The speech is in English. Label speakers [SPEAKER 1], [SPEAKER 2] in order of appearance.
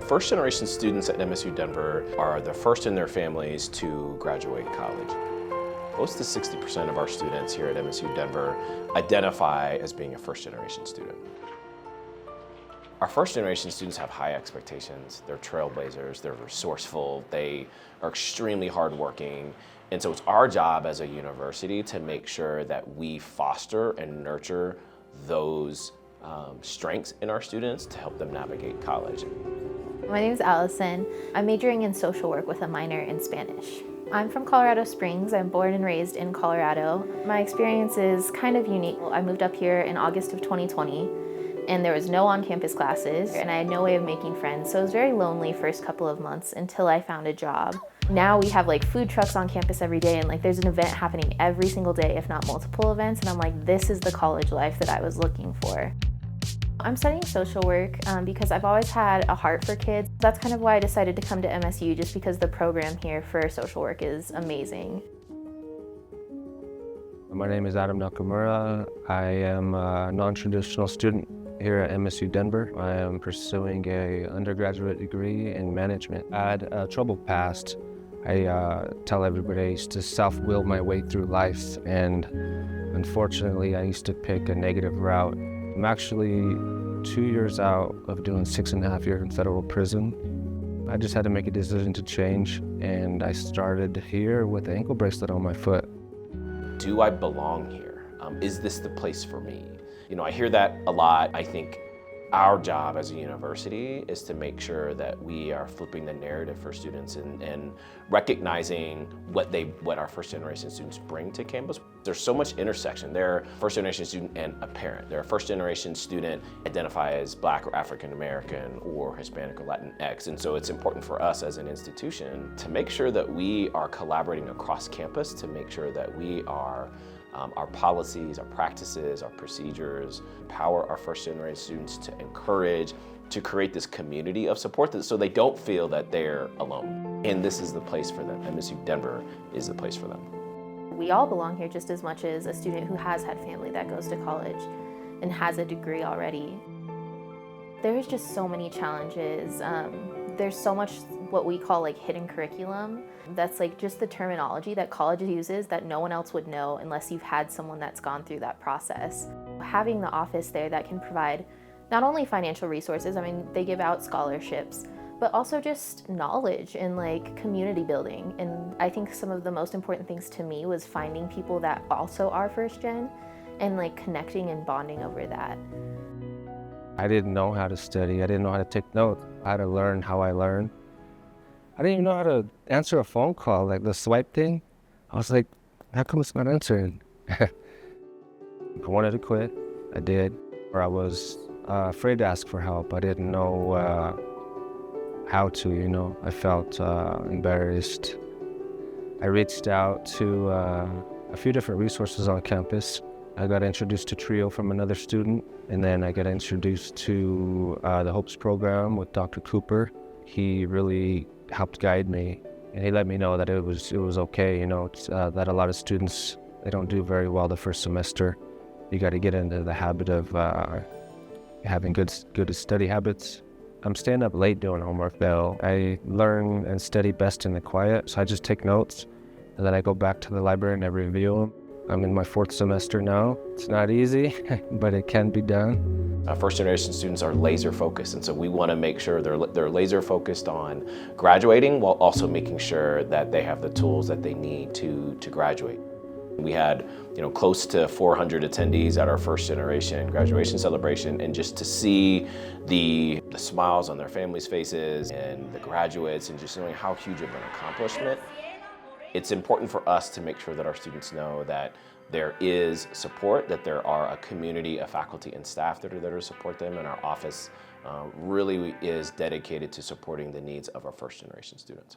[SPEAKER 1] First generation students at MSU Denver are the first in their families to graduate college. Close to 60% of our students here at MSU Denver identify as being a first generation student. Our first generation students have high expectations. They're trailblazers, they're resourceful, they are extremely hardworking. And so it's our job as a university to make sure that we foster and nurture those strengths in our students to help them navigate college.
[SPEAKER 2] My name is Allison. I'm majoring in social work with a minor in Spanish. I'm from Colorado Springs. I'm born and raised in Colorado. My experience is kind of unique. I moved up here in August of 2020, and there was no on-campus classes, and I had no way of making friends, so it was very lonely first couple of months until I found a job. Now we have like food trucks on campus every day, and like there's an event happening every single day, if not multiple events, and I'm like, this is the college life that I was looking for. I'm studying social work because I've always had a heart for kids. That's kind of why I decided to come to MSU, just because the program here for social work is amazing.
[SPEAKER 3] My name is Adam Nakamura. I am a non-traditional student here at MSU Denver. I am pursuing an undergraduate degree in management. I had a troubled past. I tell everybody I used to self-will my way through life, and unfortunately I used to pick a negative route. I'm actually 2 years out of doing 6.5 years in federal prison. I just had to make a decision to change, and I started here with an ankle bracelet on my foot.
[SPEAKER 1] Do I belong here? Is this the place for me? You know, I hear that a lot. I think our job as a university is to make sure that we are flipping the narrative for students and recognizing what our first generation students bring to campus. There's so much intersection. They're a first generation student and a parent. They're a first generation student identify as Black or African American or Hispanic or Latinx. And so it's important for us as an institution to make sure that we are collaborating across campus to make sure that we are our policies, our practices, our procedures, empower our first generation students to encourage, to create this community of support so they don't feel that they're alone. And this is the place for them. MSU Denver is the place for them.
[SPEAKER 2] We all belong here just as much as a student who has had family that goes to college and has a degree already. There's just so many challenges. There's so much what we call like hidden curriculum. That's like just the terminology that college uses that no one else would know unless you've had someone that's gone through that process. Having the office there that can provide not only financial resources, I mean, they give out scholarships, but also just knowledge and like community building. And I think some of the most important things to me was finding people that also are first gen and like connecting and bonding over that.
[SPEAKER 3] I didn't know how to study. I didn't know how to take notes. I had to learn how I learned. I didn't even know how to answer a phone call, like the swipe thing. I was like, how come it's not answering? I wanted to quit. I did. Or I was afraid to ask for help. I didn't know how to, you know. I felt embarrassed. I reached out to a few different resources on campus. I got introduced to TRIO from another student, and then I got introduced to the HOPES program with Dr. Cooper. He really helped guide me, and he let me know that it was okay, you know, that a lot of students, they don't do very well the first semester. You got to get into the habit of having good study habits. I'm staying up late doing homework though. I learn and study best in the quiet, so I just take notes, and then I go back to the library and I review them. I'm in my 4th semester now. It's not easy, but it can be done.
[SPEAKER 1] First generation students are laser focused, and so we want to make sure they're laser focused on graduating while also making sure that they have the tools that they need to graduate. We had, you know, close to 400 attendees at our first generation graduation celebration, and just to see the smiles on their families' faces and the graduates and just knowing how huge of an accomplishment. It's important for us to make sure that our students know that there is support, that there are a community of faculty and staff that are there to support them, and our office really is dedicated to supporting the needs of our first generation students.